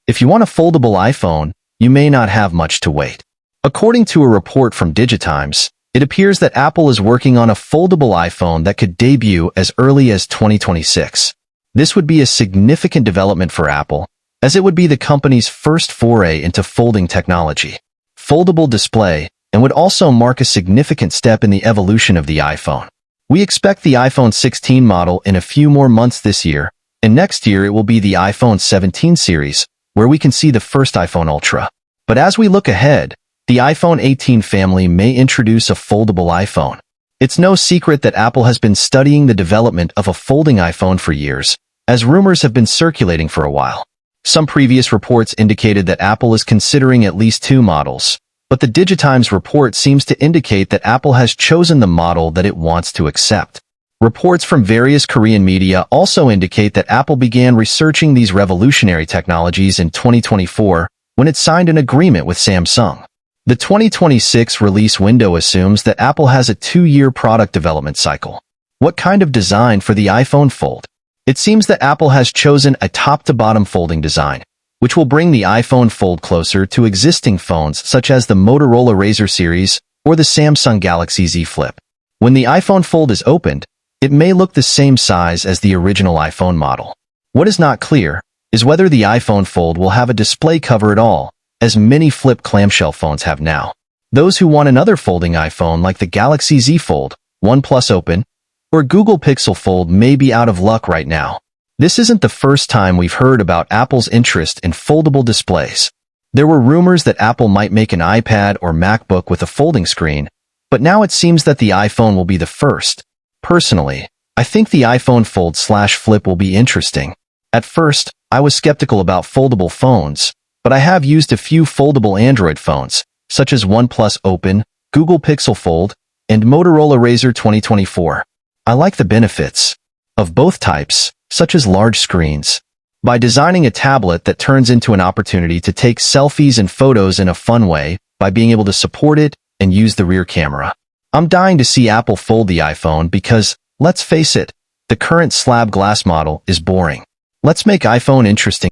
If you want a foldable iPhone, you may not have much to wait. According to a report from Digitimes, it appears that Apple is working on a foldable iPhone that could debut as early as 2026. This would be a significant development for Apple, as it would be the company's first foray into folding technology. Foldable display, and would also mark a significant step in the evolution of the iPhone. We expect the iPhone 16 model in a few more months this year, and next year it will be the iPhone 17 series, where we can see the first iPhone Ultra. But as we look ahead, the iPhone 18 family may introduce a foldable iPhone. It's no secret that Apple has been studying the development of a folding iPhone for years, as rumors have been circulating for a while. Some previous reports indicated that Apple is considering at least 2 models, but the Digitimes report seems to indicate that Apple has chosen the model that it wants to accept. Reports from various Korean media also indicate that Apple began researching these revolutionary technologies in 2024 when it signed an agreement with Samsung. The 2026 release window assumes that Apple has a 2-year product development cycle. What kind of design for the iPhone Fold? It seems that Apple has chosen a top-to-bottom folding design, which will bring the iPhone Fold closer to existing phones such as the Motorola Razr series or the Samsung Galaxy Z Flip. When the iPhone Fold is opened, it may look the same size as the original iPhone model. What is not clear is whether the iPhone Fold will have a display cover at all, as many flip clamshell phones have now. Those who want another folding iPhone like the Galaxy Z Fold, OnePlus Open, or Google Pixel Fold may be out of luck right now. This isn't the first time we've heard about Apple's interest in foldable displays. There were rumors that Apple might make an iPad or MacBook with a folding screen, but now it seems that the iPhone will be the first. Personally, I think the iPhone Fold/Flip will be interesting. At first, I was skeptical about foldable phones, but I have used a few foldable Android phones, such as OnePlus Open, Google Pixel Fold, and Motorola Razr 2024. I like the benefits of both types, such as large screens. By designing a tablet that turns into an opportunity to take selfies and photos in a fun way by being able to support it and use the rear camera. I'm dying to see Apple fold the iPhone because, let's face it, the current slab glass model is boring. Let's make iPhone interesting.